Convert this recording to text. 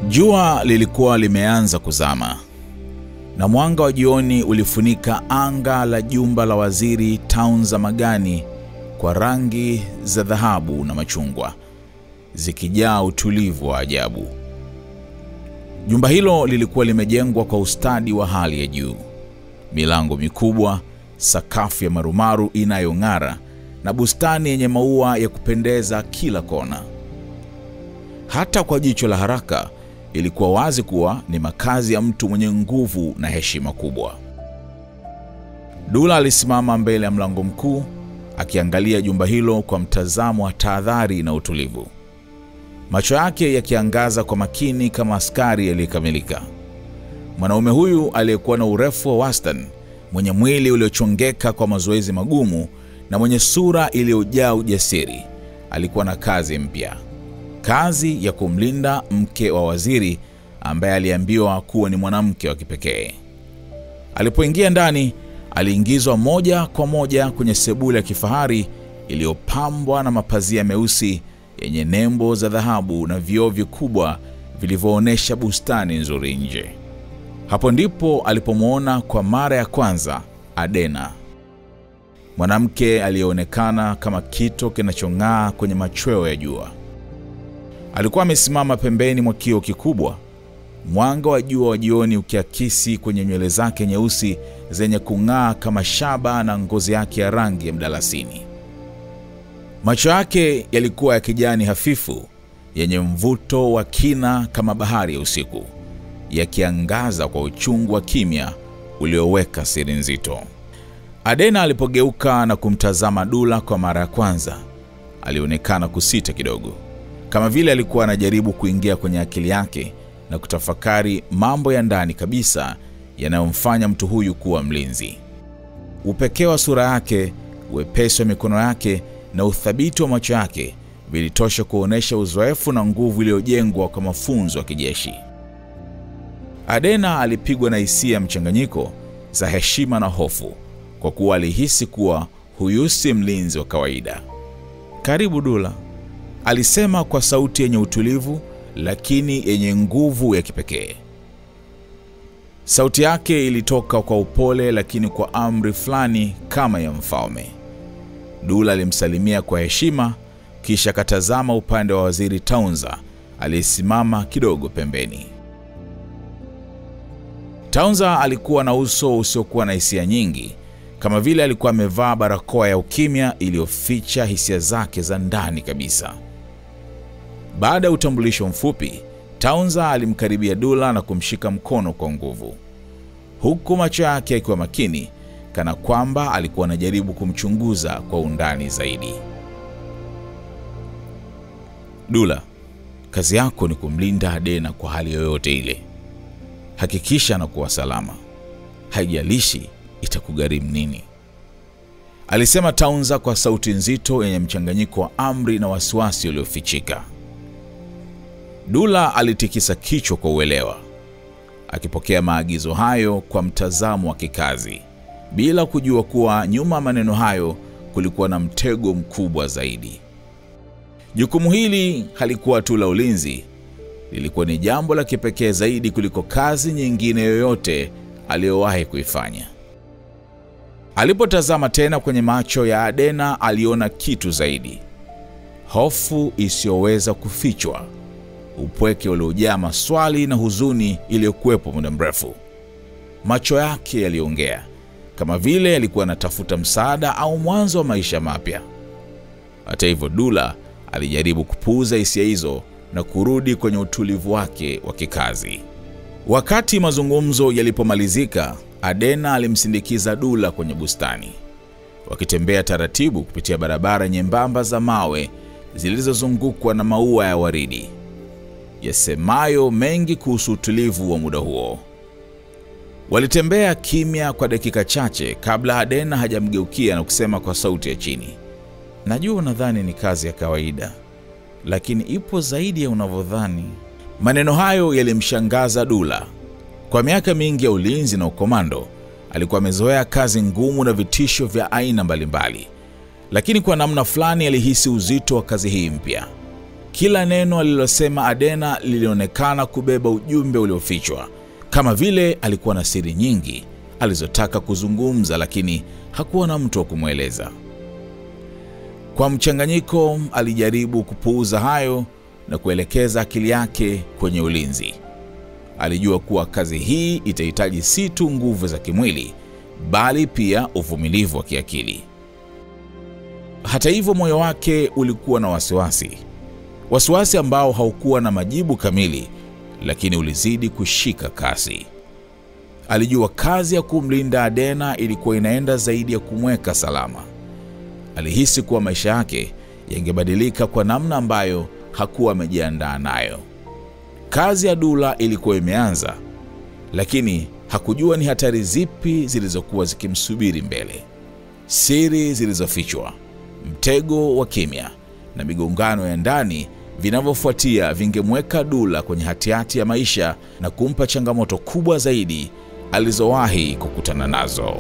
Jua lilikuwa limeanza kuzama na mwanga wa jioni ulifunika anga la jumba la Waziri Taunza Magani kwa rangi za dhahabu na machungwa, zikijaa utulivu wa ajabu. Jumba hilo lilikuwa limejengwa kwa ustadi wa hali ya juu. Milango mikubwa, sakafu ya marumaru inayong'ara na bustani yenye maua ya kupendeza kila kona. Hata kwa jicho la haraka ilikuwa wazi kuwa ni makazi ya mtu mwenye nguvu na heshima kubwa. Dula alisimama mbele ya mlango mkuu akiangalia jumba hilo kwa mtazamo wa tahadhari na utulivu. Macho yake yakiangaza kwa makini kama askari aliyekamilika. Mwanaume huyu aliyekuwa na urefu wa wastani, mwenye mwili uliochongeka kwa mazoezi magumu na mwenye sura iliyojaa ujasiri, alikuwa na kazi mpya. Kazi ya kumlinda mke wa waziri ambaye aliambiwa kuwa ni mwanamke wa kipekee. Alipoingia ndani, aliingizwa moja kwa moja kwenye sebule ya kifahari iliyopambwa na mapazia meusi yenye nembo za dhahabu na vioo vikubwa vilivyoonesha bustani nzuri nje. Hapo ndipo alipomuona kwa mara ya kwanza Adena, mwanamke aliyeonekana kama kito kinachong'aa kwenye machweo ya jua. Alikuwa amesimama pembeni mwa kioo kikubwa, mwanga wa jua wa jioni ukiakisi kwenye nywele zake nyeusi zenye kung'aa kama shaba na ngozi yake ya rangi ya mdalasini. Macho yake yalikuwa ya kijani hafifu, yenye mvuto wa kina kama bahari ya usiku, yakiangaza kwa uchungu wa kimya ulioweka siri nzito. Adena alipogeuka na kumtazama Dula kwa mara ya kwanza, alionekana kusita kidogo, kama vile alikuwa anajaribu kuingia kwenye akili yake na kutafakari mambo ya ndani kabisa yanayomfanya mtu huyu kuwa mlinzi. Upekee wa sura yake, wepesi wa mikono yake na uthabiti wa macho yake vilitosha kuonesha uzoefu na nguvu iliyojengwa kwa mafunzo ya kijeshi. Adena alipigwa na hisia mchanganyiko za heshima na hofu, kwa kuwa alihisi kuwa huyu si mlinzi wa kawaida. "Karibu Dula," alisema kwa sauti yenye utulivu lakini yenye nguvu ya kipekee. Sauti yake ilitoka kwa upole lakini kwa amri fulani kama ya mfalme. Dula alimsalimia kwa heshima, kisha katazama upande wa Waziri Taunza aliyesimama kidogo pembeni. Taunza alikuwa na uso usiokuwa na hisia nyingi, kama vile alikuwa amevaa barakoa ya ukimya iliyoficha hisia zake za ndani kabisa. Baada ya utambulisho mfupi, Taunza alimkaribia Dula na kumshika mkono kwa nguvu, huku macho yake yakiwa makini, kana kwamba alikuwa anajaribu kumchunguza kwa undani zaidi. "Dula, kazi yako ni kumlinda Adena kwa hali yoyote ile. Hakikisha anakuwa salama, haijalishi itakugharimu nini," alisema Taunza kwa sauti nzito yenye mchanganyiko wa amri na wasiwasi uliofichika. Dula alitikisa kichwa kwa uelewa, akipokea maagizo hayo kwa mtazamo wa kikazi, bila kujua kuwa nyuma maneno hayo kulikuwa na mtego mkubwa zaidi. Jukumu hili halikuwa tu la ulinzi, lilikuwa ni jambo la kipekee zaidi kuliko kazi nyingine yoyote aliyowahi kuifanya. Alipotazama tena kwenye macho ya Adena, aliona kitu zaidi: hofu isiyoweza kufichwa, upweke uliojaa maswali na huzuni iliyokuwepo muda mrefu. Macho yake yaliongea, kama vile alikuwa anatafuta msaada au mwanzo wa maisha mapya. Hata hivyo, Dula alijaribu kupuuza hisia hizo na kurudi kwenye utulivu wake wa kikazi. Wakati mazungumzo yalipomalizika, Adena alimsindikiza Dula kwenye bustani, wakitembea taratibu kupitia barabara nyembamba za mawe zilizozungukwa na maua ya waridi, yasemayo mengi kuhusu utulivu wa muda huo. Walitembea kimya kwa dakika chache kabla Adena hajamgeukia na kusema kwa sauti ya chini, "Najua unadhani ni kazi ya kawaida, lakini ipo zaidi ya unavyodhani." Maneno hayo yalimshangaza Dula. Kwa miaka mingi ya ulinzi na ukomando, alikuwa amezoea kazi ngumu na vitisho vya aina mbalimbali, lakini kwa namna fulani alihisi uzito wa kazi hii mpya. Kila neno alilosema Adena lilionekana kubeba ujumbe uliofichwa, kama vile alikuwa na siri nyingi alizotaka kuzungumza, lakini hakuwa na mtu wa kumweleza. Kwa mchanganyiko, alijaribu kupuuza hayo na kuelekeza akili yake kwenye ulinzi. Alijua kuwa kazi hii itahitaji si tu nguvu za kimwili, bali pia uvumilivu wa kiakili. Hata hivyo, moyo wake ulikuwa na wasiwasi ambao haukuwa na majibu kamili, lakini ulizidi kushika kasi. Alijua kazi ya kumlinda Adena ilikuwa inaenda zaidi ya kumweka salama. Alihisi kuwa maisha yake yangebadilika kwa namna ambayo hakuwa amejiandaa nayo. Kazi ya Dula ilikuwa imeanza, lakini hakujua ni hatari zipi zilizokuwa zikimsubiri mbele. Siri zilizofichwa, mtego wa kimya na migongano ya ndani vinavyofuatia vingemweka Dula kwenye hatihati ya maisha na kumpa changamoto kubwa zaidi alizowahi kukutana nazo.